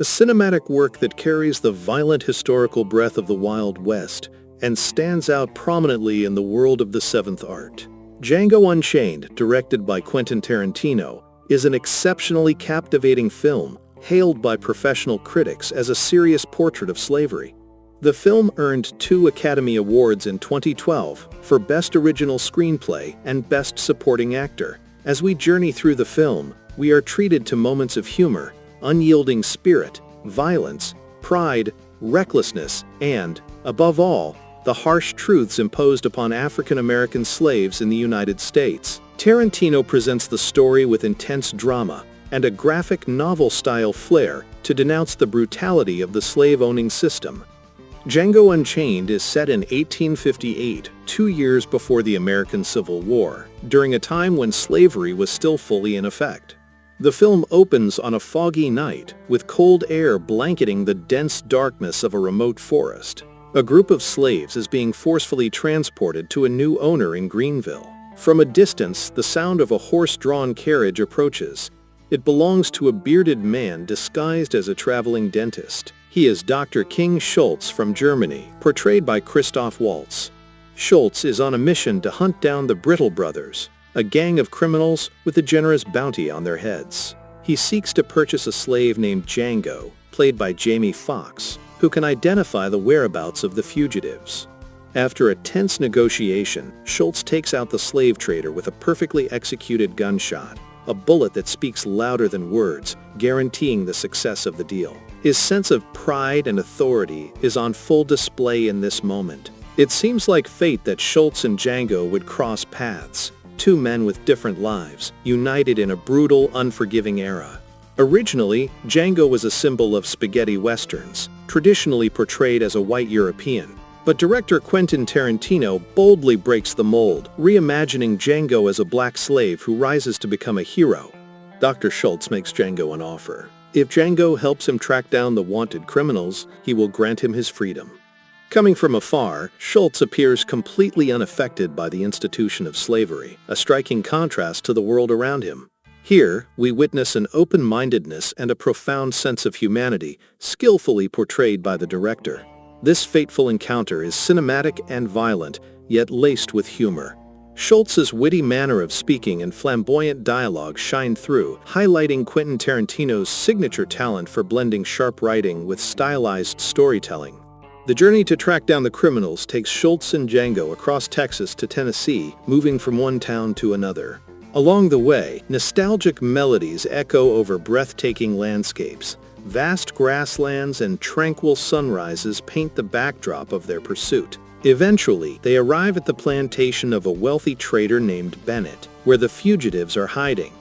a cinematic work that carries the violent historical breath of the Wild West and stands out prominently in the world of the seventh art. Django Unchained, directed by Quentin Tarantino, is an exceptionally captivating film, hailed by professional critics as a serious portrait of slavery. The film earned 2 Academy Awards in 2012 for Best Original Screenplay and Best Supporting Actor. As we journey through the film, we are treated to moments of humor, unyielding spirit, violence, pride, recklessness, and, above all, the harsh truths imposed upon African American slaves in the United States. Tarantino presents the story with intense drama and a graphic novel-style flair to denounce the brutality of the slave-owning system. Django Unchained is set in 1858, 2 years before the American Civil War, during a time when slavery was still fully in effect. The film opens on a foggy night, with cold air blanketing the dense darkness of a remote forest. A group of slaves is being forcefully transported to a new owner in Greenville. From a distance, the sound of a horse-drawn carriage approaches. It belongs to a bearded man disguised as a traveling dentist. He is Dr. King Schultz from Germany, portrayed by Christoph Waltz. Schultz is on a mission to hunt down the Brittle Brothers, a gang of criminals with a generous bounty on their heads. He seeks to purchase a slave named Django, played by Jamie Foxx, who can identify the whereabouts of the fugitives. After a tense negotiation, Schultz takes out the slave trader with a perfectly executed gunshot, a bullet that speaks louder than words, guaranteeing the success of the deal. His sense of pride and authority is on full display in this moment. It seems like fate that Schultz and Django would cross paths, 2 men with different lives, united in a brutal, unforgiving era. Originally, Django was a symbol of spaghetti westerns, traditionally portrayed as a white European. But director Quentin Tarantino boldly breaks the mold, reimagining Django as a black slave who rises to become a hero. Dr. Schultz makes Django an offer. If Django helps him track down the wanted criminals, he will grant him his freedom. Coming from afar, Schultz appears completely unaffected by the institution of slavery, a striking contrast to the world around him. Here, we witness an open-mindedness and a profound sense of humanity, skillfully portrayed by the director. This fateful encounter is cinematic and violent, yet laced with humor. Schultz's witty manner of speaking and flamboyant dialogue shine through, highlighting Quentin Tarantino's signature talent for blending sharp writing with stylized storytelling. The journey to track down the criminals takes Schultz and Django across Texas to Tennessee, moving from one town to another. Along the way, nostalgic melodies echo over breathtaking landscapes. Vast grasslands and tranquil sunrises paint the backdrop of their pursuit. Eventually, they arrive at the plantation of a wealthy trader named Bennett, where the fugitives are hiding.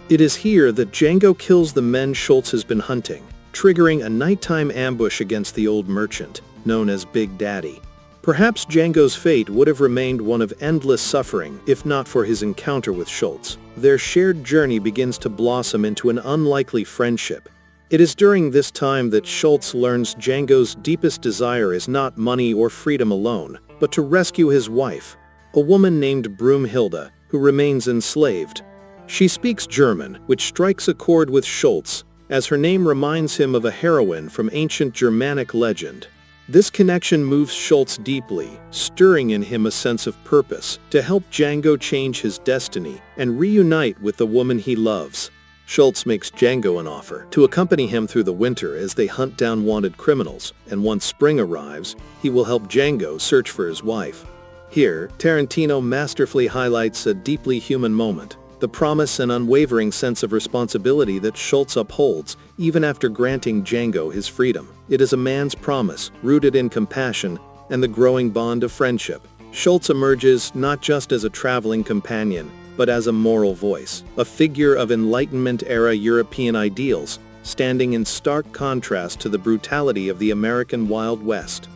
It is here that Django kills the men Schultz has been hunting, triggering a nighttime ambush against the old merchant, known as Big Daddy. Perhaps Django's fate would have remained one of endless suffering if not for his encounter with Schultz. Their shared journey begins to blossom into an unlikely friendship. It is during this time that Schultz learns Django's deepest desire is not money or freedom alone, but to rescue his wife, a woman named Broomhilda, who remains enslaved. She speaks German, which strikes a chord with Schultz, as her name reminds him of a heroine from ancient Germanic legend. This connection moves Schultz deeply, stirring in him a sense of purpose to help Django change his destiny and reunite with the woman he loves. Schultz makes Django an offer to accompany him through the winter as they hunt down wanted criminals, and once spring arrives, he will help Django search for his wife. Here, Tarantino masterfully highlights a deeply human moment, the promise and unwavering sense of responsibility that Schultz upholds, even after granting Django his freedom. It is a man's promise, rooted in compassion and the growing bond of friendship. Schultz emerges not just as a traveling companion, but as a moral voice, a figure of Enlightenment-era European ideals, standing in stark contrast to the brutality of the American Wild West.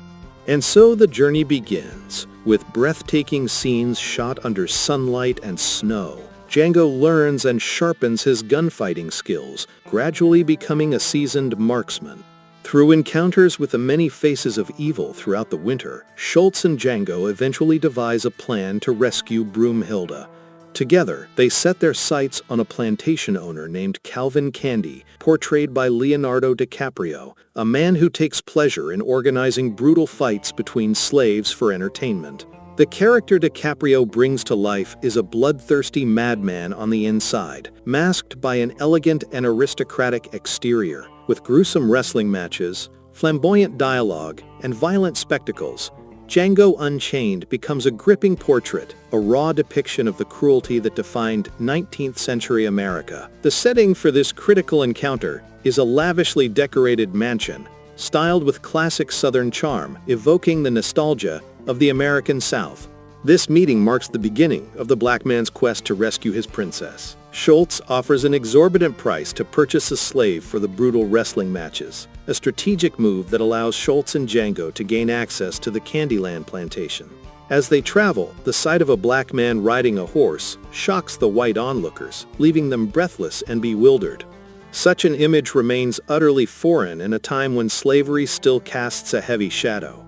And so the journey begins, with breathtaking scenes shot under sunlight and snow. Django learns and sharpens his gunfighting skills, gradually becoming a seasoned marksman. Through encounters with the many faces of evil throughout the winter, Schultz and Django eventually devise a plan to rescue Broomhilda, Together, they set their sights on a plantation owner named Calvin Candy, portrayed by Leonardo DiCaprio, a man who takes pleasure in organizing brutal fights between slaves for entertainment. The character DiCaprio brings to life is a bloodthirsty madman on the inside, masked by an elegant and aristocratic exterior. With gruesome wrestling matches, flamboyant dialogue, and violent spectacles, Django Unchained becomes a gripping portrait, a raw depiction of the cruelty that defined 19th century America. The setting for this critical encounter is a lavishly decorated mansion, styled with classic Southern charm, evoking the nostalgia of the American South. This meeting marks the beginning of the black man's quest to rescue his princess. Schultz offers an exorbitant price to purchase a slave for the brutal wrestling matches, a strategic move that allows Schultz and Django to gain access to the Candyland plantation. As they travel, the sight of a black man riding a horse shocks the white onlookers, leaving them breathless and bewildered. Such an image remains utterly foreign in a time when slavery still casts a heavy shadow.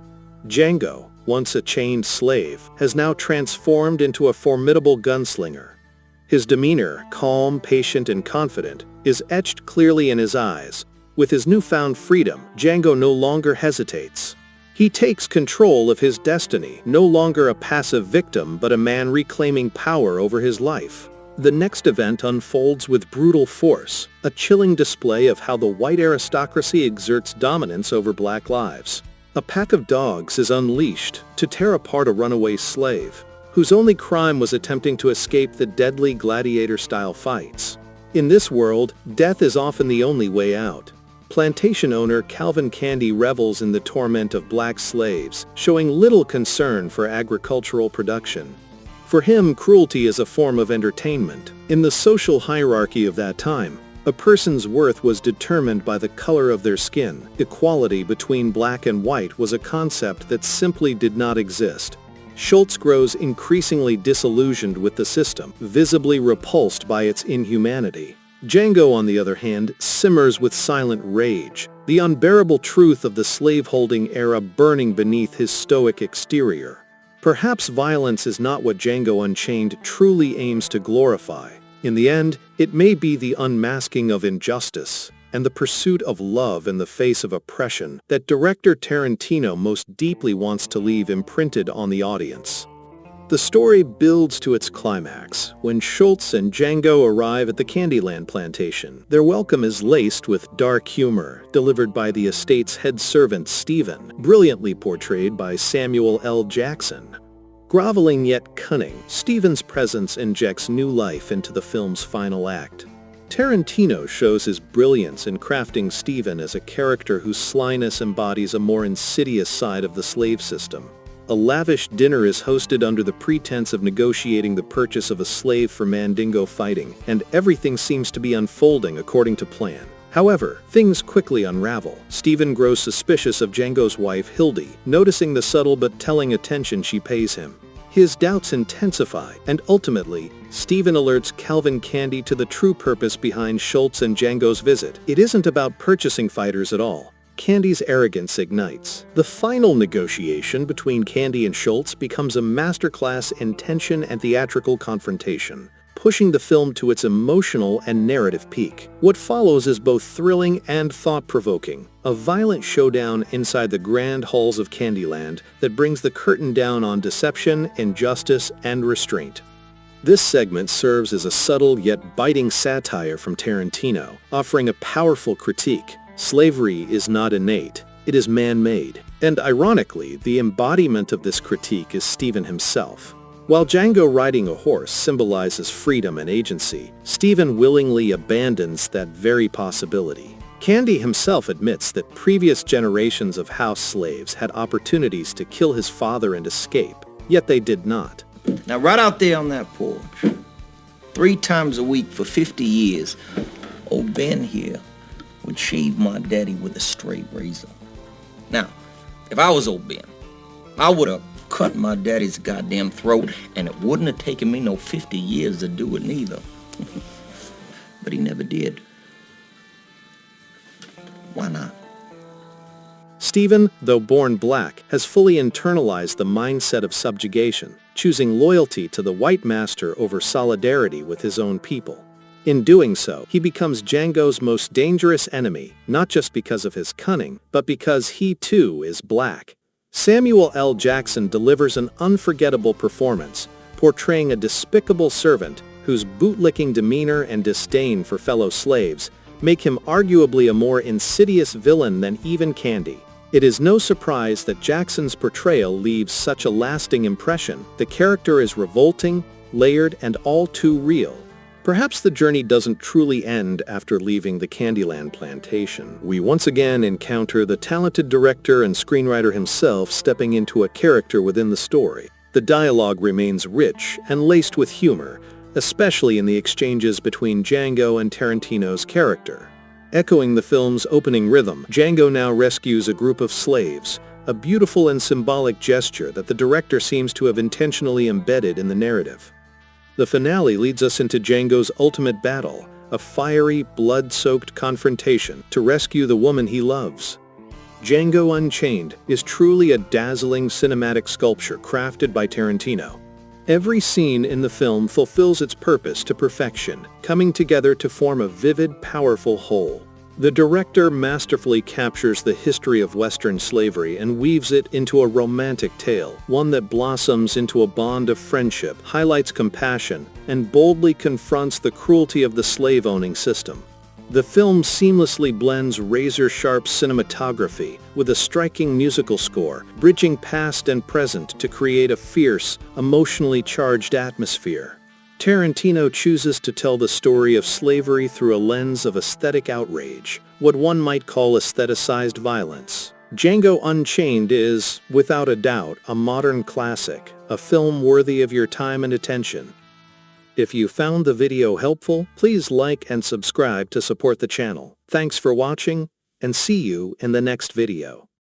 Django, once a chained slave, has now transformed into a formidable gunslinger. His demeanor, calm, patient, and confident, is etched clearly in his eyes. With his newfound freedom, Django no longer hesitates. He takes control of his destiny, no longer a passive victim but a man reclaiming power over his life. The next event unfolds with brutal force, a chilling display of how the white aristocracy exerts dominance over black lives. A pack of dogs is unleashed to tear apart a runaway slave, whose only crime was attempting to escape the deadly gladiator-style fights. In this world, death is often the only way out. Plantation owner Calvin Candy revels in the torment of black slaves, showing little concern for agricultural production. For him, cruelty is a form of entertainment. In the social hierarchy of that time, a person's worth was determined by the color of their skin. Equality between black and white was a concept that simply did not exist. Schultz grows increasingly disillusioned with the system, visibly repulsed by its inhumanity. Django, on the other hand, simmers with silent rage, the unbearable truth of the slaveholding era burning beneath his stoic exterior. Perhaps violence is not what Django Unchained truly aims to glorify. In the end, it may be the unmasking of injustice and the pursuit of love in the face of oppression that director Tarantino most deeply wants to leave imprinted on the audience. The story builds to its climax when Schultz and Django arrive at the Candyland plantation. Their welcome is laced with dark humor, delivered by the estate's head servant Stephen, brilliantly portrayed by Samuel L. Jackson. Groveling yet cunning, Stephen's presence injects new life into the film's final act. Tarantino shows his brilliance in crafting Stephen as a character whose slyness embodies a more insidious side of the slave system. A lavish dinner is hosted under the pretense of negotiating the purchase of a slave for Mandingo fighting, and everything seems to be unfolding according to plan. However, things quickly unravel. Stephen grows suspicious of Django's wife, Hildy, noticing the subtle but telling attention she pays him. His doubts intensify, and ultimately, Stephen alerts Calvin Candy to the true purpose behind Schultz and Django's visit. It isn't about purchasing fighters at all. Candy's arrogance ignites. The final negotiation between Candy and Schultz becomes a masterclass in tension and theatrical confrontation, pushing the film to its emotional and narrative peak. What follows is both thrilling and thought-provoking, a violent showdown inside the grand halls of Candyland that brings the curtain down on deception, injustice, and restraint. This segment serves as a subtle yet biting satire from Tarantino, offering a powerful critique. Slavery is not innate, it is man-made. And ironically, the embodiment of this critique is Stephen himself. While Django riding a horse symbolizes freedom and agency, Stephen willingly abandons that very possibility. Candy himself admits that previous generations of house slaves had opportunities to kill his father and escape, yet they did not. Now right out there on that porch, 3 times a week for 50 years, old Ben here would shave my daddy with a straight razor. Now, if I was old Ben, I would have cut my daddy's goddamn throat, and it wouldn't have taken me no 50 years to do it neither. But he never did. Why not? Stephen, though born black, has fully internalized the mindset of subjugation, choosing loyalty to the white master over solidarity with his own people. In doing so, he becomes Django's most dangerous enemy, not just because of his cunning, but because he too is black. Samuel L. Jackson delivers an unforgettable performance, portraying a despicable servant whose bootlicking demeanor and disdain for fellow slaves make him arguably a more insidious villain than even Candy. It is no surprise that Jackson's portrayal leaves such a lasting impression. The character is revolting, layered, and all too real. Perhaps the journey doesn't truly end after leaving the Candyland plantation. We once again encounter the talented director and screenwriter himself stepping into a character within the story. The dialogue remains rich and laced with humor, especially in the exchanges between Django and Tarantino's character. Echoing the film's opening rhythm, Django now rescues a group of slaves, a beautiful and symbolic gesture that the director seems to have intentionally embedded in the narrative. The finale leads us into Django's ultimate battle, a fiery, blood-soaked confrontation to rescue the woman he loves. Django Unchained is truly a dazzling cinematic sculpture crafted by Tarantino. Every scene in the film fulfills its purpose to perfection, coming together to form a vivid, powerful whole. The director masterfully captures the history of Western slavery and weaves it into a romantic tale, one that blossoms into a bond of friendship, highlights compassion, and boldly confronts the cruelty of the slave-owning system. The film seamlessly blends razor-sharp cinematography with a striking musical score, bridging past and present to create a fierce, emotionally charged atmosphere. Tarantino chooses to tell the story of slavery through a lens of aesthetic outrage, what one might call aestheticized violence. Django Unchained is, without a doubt, a modern classic, a film worthy of your time and attention. If you found the video helpful, please like and subscribe to support the channel. Thanks for watching, and see you in the next video.